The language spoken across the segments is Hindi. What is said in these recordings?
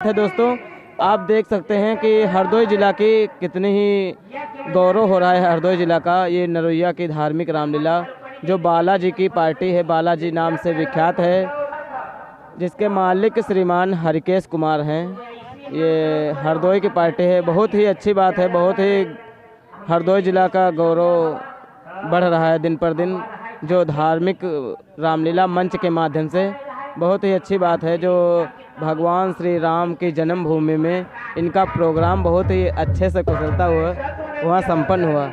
है दोस्तों। आप देख सकते हैं कि हरदोई जिला की कितनी ही गौरव हो रहा है हरदोई जिला का। ये नरोइया की धार्मिक रामलीला जो बालाजी की पार्टी है, बालाजी नाम से विख्यात है, जिसके मालिक श्रीमान हरिकेश कुमार हैं। ये हरदोई की पार्टी है। बहुत ही अच्छी बात है, बहुत ही हरदोई जिला का गौरव बढ़ रहा है दिन पर दिन, जो धार्मिक रामलीला मंच के माध्यम से। बहुत ही अच्छी बात है जो भगवान श्री राम की जन्मभूमि में इनका प्रोग्राम बहुत ही अच्छे से कुशलता हुआ वहाँ संपन्न हुआ।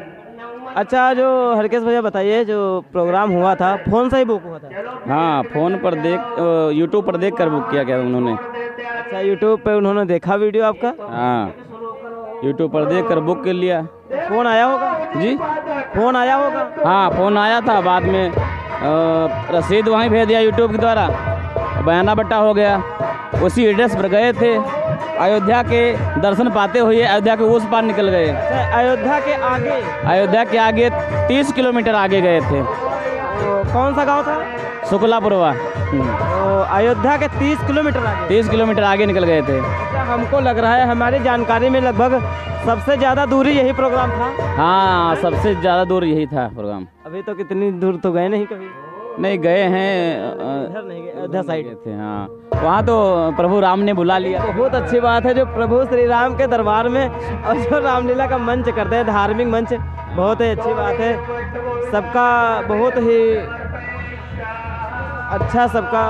अच्छा, जो हरकेश भैया बताइए, जो प्रोग्राम हुआ था फ़ोन से ही बुक हुआ था? हाँ, फ़ोन पर यूट्यूब पर देख कर बुक किया गया उन्होंने। अच्छा, यूट्यूब पे उन्होंने देखा वीडियो आपका? हाँ, यूट्यूब पर देख कर बुक कर लिया। फ़ोन आया होगा? जी, फ़ोन आया होगा? हाँ, फ़ोन आया था। बाद में रसीद वहीं भेज दिया यूट्यूब के द्वारा, बयाना बट्टा हो गया। उसी एड्रेस पर गए थे, अयोध्या के दर्शन पाते हुए अयोध्या के उस पार निकल गए। अयोध्या के आगे? अयोध्या के आगे 30 किलोमीटर आगे गए थे। तो कौन सा गांव था? शुक्लापुरवा। तो अयोध्या के 30 किलोमीटर आगे? 30 किलोमीटर आगे निकल गए थे। अच्छा, हमको लग रहा है हमारी जानकारी में लगभग सबसे ज़्यादा दूरी यही प्रोग्राम था। हाँ, सबसे ज़्यादा दूर यही था प्रोग्राम। अभी तो कितनी दूर तो गए नहीं कभी? नहीं गए हैं, इधर नहीं गए, अयोध्या साइड थे। हाँ, वहाँ तो प्रभु राम ने बुला लिया। बहुत अच्छी बात है जो प्रभु श्री राम के दरबार में और जो रामलीला का मंच करते हैं, धार्मिक मंच, बहुत ही अच्छी बात है। सबका बहुत ही अच्छा, सबका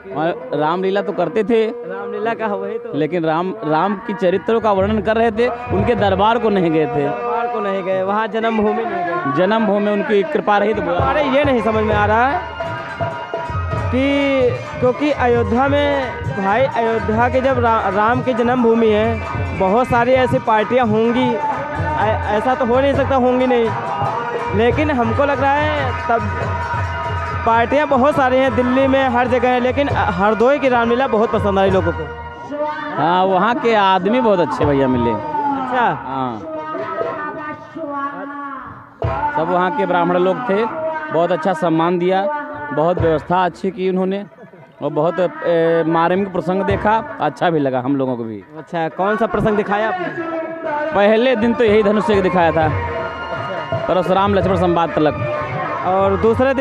वो है। रामलीला तो करते थे, रामलीला का वही तो, लेकिन राम की चरित्रों का वर्णन कर रहे थे, उनके दरबार को नहीं गए थे। दरबार को नहीं गए, वहाँ जन्मभूमि नहीं गए। जन्मभूमि उनकी कृपा रही तो बोला। अरे ये नहीं समझ में आ रहा है कि क्योंकि अयोध्या में भाई, अयोध्या के जब राम की जन्मभूमि है, बहुत सारी ऐसी पार्टियां होंगी, ऐसा तो हो नहीं सकता होंगी नहीं, लेकिन हमको लग रहा है तब पार्टियां बहुत सारी हैं दिल्ली में, हर जगह है, लेकिन हरदोई की रामलीला बहुत पसंद आई लोगों को। हाँ, वहाँ के आदमी बहुत अच्छे भैया मिले। अच्छा, हाँ, सब वहाँ के ब्राह्मण लोग थे, बहुत अच्छा सम्मान दिया, बहुत व्यवस्था अच्छी की उन्होंने, और बहुत मारिम का प्रसंग देखा, अच्छा भी लगा हम लोगों को भी। अच्छा, कौन सा प्रसंग दिखाया आपने? पहले दिन तो यही धनुष से दिखाया था, परशुराम लक्ष्मण संवाद तलक। और दूसरे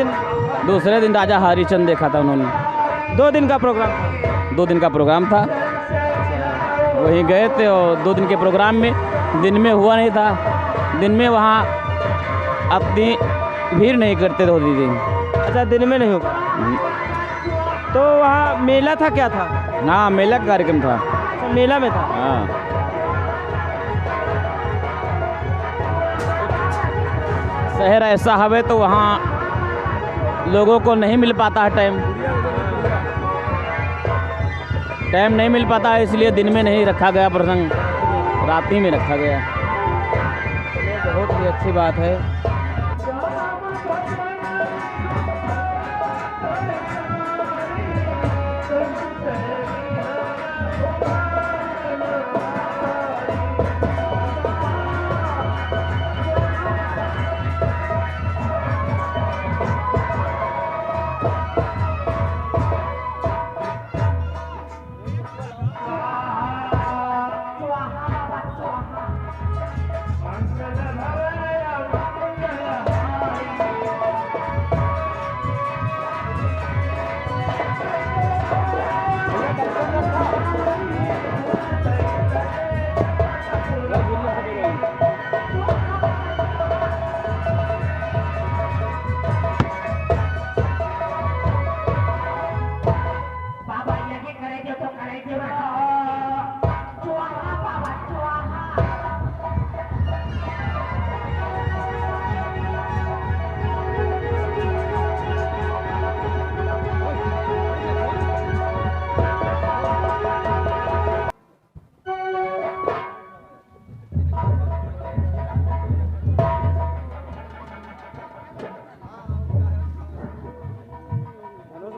दिन राजा हरिचंद देखा था उन्होंने। 2 दिन का प्रोग्राम था? 2 दिन का प्रोग्राम था, वहीं गए थे। और 2 दिन के प्रोग्राम में दिन में हुआ नहीं था, दिन में वहाँ अपनी भीड़ नहीं करते थे दीदी। अच्छा, दिन में नहीं होगा तो वहाँ मेला था, क्या था? हाँ, मेला का कार्यक्रम था। अच्छा, मेला में था। हाँ, शहर ऐसा हवे तो वहाँ लोगों को नहीं मिल पाता है टाइम नहीं मिल पाता है, इसलिए दिन में नहीं रखा गया प्रसंग, रात ही में रखा गया। बहुत ही अच्छी बात है।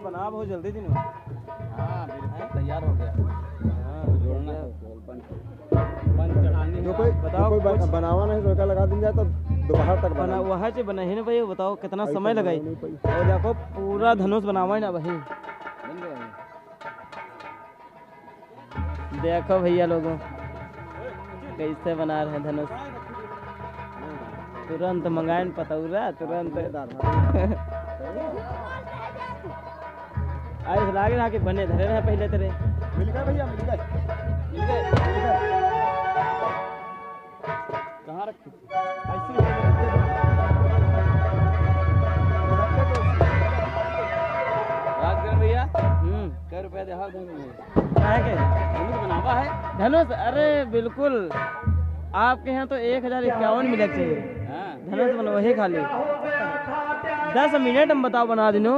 बना बहुत जल्दी दिन में। हाँ, बिल्कुल तैयार हो गया। हाँ, जोड़ना है, बन चढ़ाने जो कोई बताओ, कोई कुछ बनावा नहीं तो लगा दिन जाए तो दोपहर तक बना वहाँ से बना ही ना भाई, बताओ कितना समय लगाई। और देखो पूरा धनुष बनावा है ना भाई। बन गया है। देखो भैया लोगों कैसे बना रहे हैं धनुष। तुरंत मंगाए न पतौरा तुरंत आज लागे ना कि बने धरे रहे पहले तेरे। मिल गए भैया, मिल गए। मिल गए? कहाँ रखी थी? ऐसे ही राजगढ़ भैया क्या रुपया दे हाथ क्या है के धनुष बनावा है। धनुष? अरे बिल्कुल आपके यहाँ तो 1051 मिनट चाहिए हाँ धनुष बनो वही खाली 10 मिनट हम बताओ बना दिनो।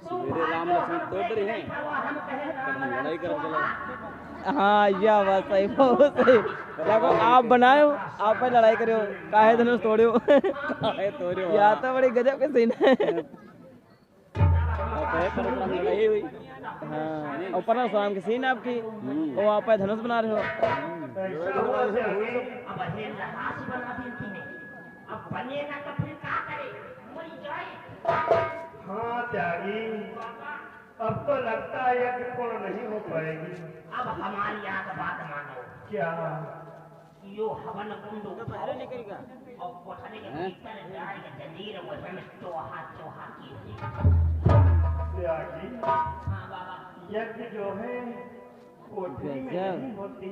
सवेरे राम लक्ष्मण तोड़ रहे हैं तब हम लड़ाई कर चला। हाँ या बात सही बहुत सही। देखो आप बनाओ आप पे लड़ाई करो काहे धनुष तोड़ो काहे तोड़े या तो बड़ी गजब के सीन है। परशुराम लड़ाई हुई। हाँ और परशुराम की सीन आपकी वो आप पे धनुष बना रहे हो। हाँ त्यागी, अब तो लगता है यज्ञ पूर्ण नहीं हो पाएगी। अब हमारी यहाँ का बात मानो। क्या? यो हवन कुंड पहले निकलेगा और कोठरी के भीतर जाएगा जंजीर वजन चोहा चोहा की। त्यागी, हाँ बाबा। यज्ञ जो है कोठरी में गजब। नहीं होती।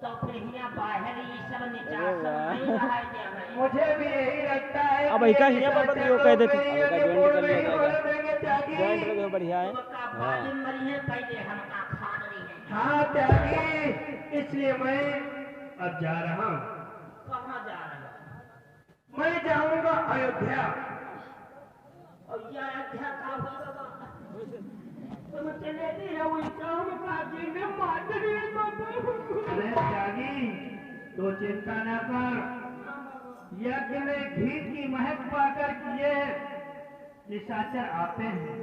तो फिर यहाँ बाहर ये सब निचार सब नहीं रहा है। मुझे भी यही लगता है। अब ऐका ही है पर यो कह देते अब का joint कर लिया जाएगा। जॉइंट लगे बढ़िया है। पहले हम खा रही है। हाँ त्यागी, इसलिए मैं अब जा रहा हूँ। कहाँ जा रहे हो? मैं जाऊंगा अयोध्या। और ये अयोध्या का होगा। तुम चले भी रहो काम काजी में मार दिए बाबा। अरे त्यागी, तो चिंता न कर। यज्ञ में घी की महक पाकर ये निशाचर आते हैं।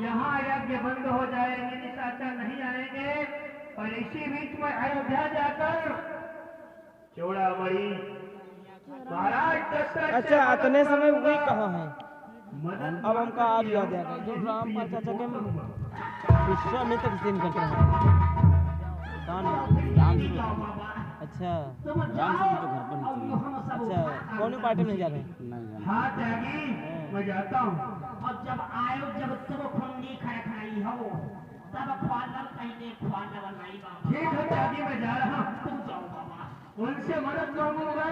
यहाँ यज्ञ बंद हो जाएंगे, निशाचर नहीं आएंगे। और इसी बीच में अयोध्या जाकर चौड़ामणि महाराज दशरथ से अच्छा इतने समय वही कहाँ है? मदद अब हमका आज याद आ गया जो राम पर चाचा के विश्वामित्र सीन करते हैं। कौन है? राम से अच्छा राम से तो घर पर नहीं चाहिए। अच्छा कौन पार्टी में नहीं जा रहे? नहीं जाना। हाँ त्यागी, मैं जाता हूँ। और जब आयो जब तुम खुंडी खड़खड़ाई हो तब ख्वालर कहने ख्वालर नहीं बाबा। ठीक है त्यागी, मैं जा रहा हूँ। तुम जाओ बाबा। उनसे मदद मांगूंगा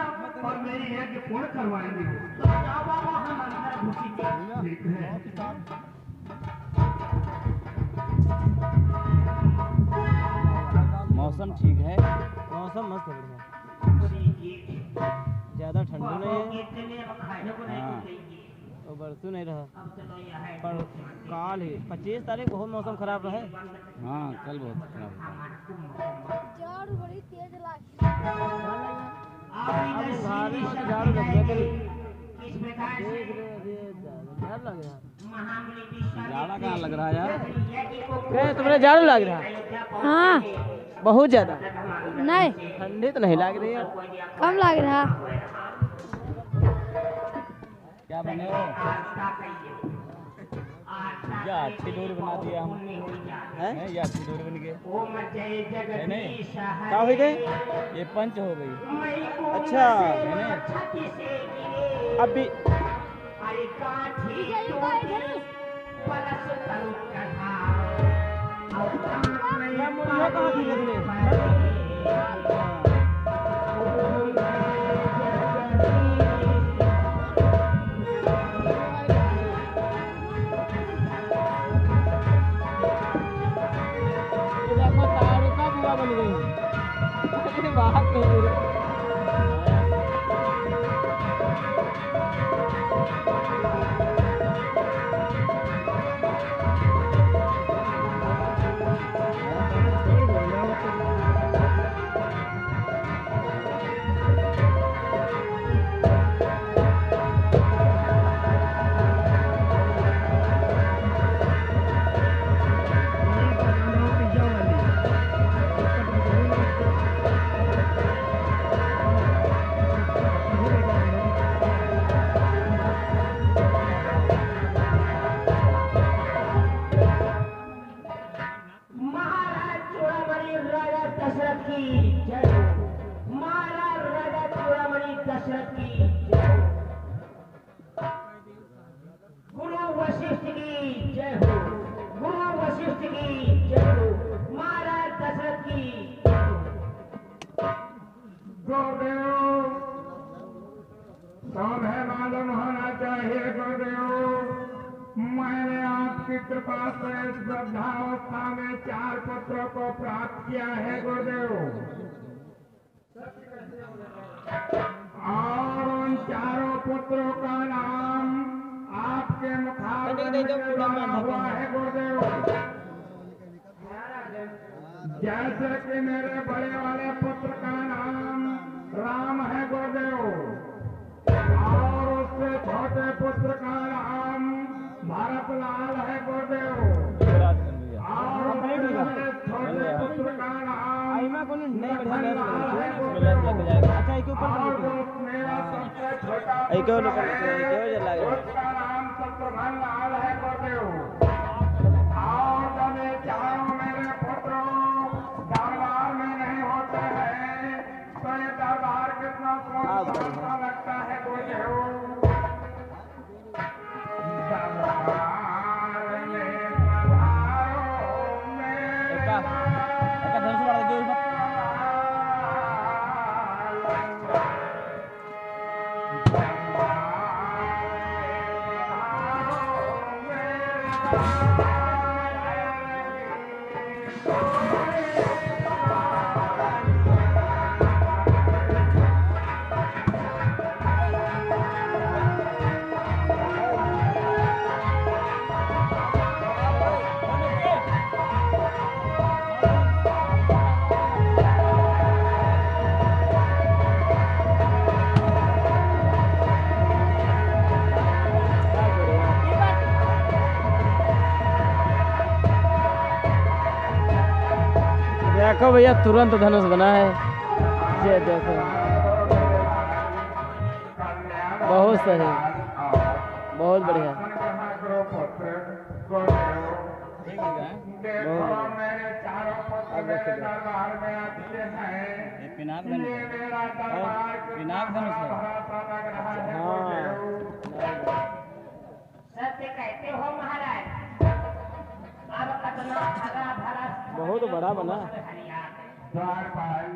और मेरी यज्ञ पूर्ण करवाएंगे। तुम जाओ बाबा हम अंदर घुसी। ठीक है। मौसम ठीक है। मौसम मस्त है बढ़िया ज़्यादा ठंडू नहीं है इतने खाने को नहीं हाँ। देंगे। और बरसू नहीं रहा। अब चलो यहाँ पर काल ही 25 तारीख बहुत मौसम खराब रहा है। हाँ कल बहुत खराब था। झाड़ू बड़ी तेज लागी। अब झाड़ू में तो झाड़ू लगने के लिए किस प्रकार से देख रहे अभी झाड़ लग रहा। महाबली विश्वामित्र जाड़ा कहाँ लग रहा है यार। यज्ञ को क्या तुम्हारे झाड़ू लग रहा? अयोध्या हाँ बहुत ज़्यादा नहीं ठंडी तो नहीं लग रही है। कम लग रहा। क्या बने हो? या अच्छी डोरी बना दिया हम। हैं? या अच्छी डोरी बन गई। ओम जय जगदीश क्या हो गए? ये पंच हो गई। अच्छा है ना? छाती से गिरे अभी अरे काठी विजय का इधर पलस तरु चढ़ा और मैं मुन्ना कहाँ थी लगने? ये देखो तारुका बुआ बन गई। अरे वाह कहीं दशरथ की जय हो। गुरु वशिष्ठ की जय हो। गुरु वशिष्ठ की जय हो। महाराज दशरथ की जय हो। गुरुदेव तुम्हें मालूम होना चाहिए गुरुदेव, मैंने आपकी कृपा से वृद्धावस्था में 4 पुत्रों को प्राप्त किया है गुरुदेव, और उन 4 पुत्रों का नाम आपके मुखारबिंद के द्वारा हुआ है गुरुदेव। जैसे कि मेरे बड़े वाले पुत्र का नाम राम है गुरुदेव, और उससे छोटे पुत्र का नाम भरतलाल है गुरुदेव, और उससे छोटे पुत्र का नाम लखनलाल है गुरुदेव, और जो मेरा सबसे छोटा पुत्र है उसका नाम शत्रुघ्न लाल है गुरुदेव। और जब ये चारों मेरे पुत्रों दरबार में नहीं होते हैं तो ये दरबार कितना सुंदर लगता है गुरुदेव। दरबार में पधारो मेरे देखो भैया तुरंत धनुष बना है, ये देखो बहुत सही, बहुत बढ़िया। मेरे चारों पुत्र मेरे दरबार में आते हैं, पिनाक ये मेरा दरबार पिनाक धनुष है। सत्य कहते हो महाराज, अब कतना हरा भरा बहुत बड़ा बना। द्वारपाल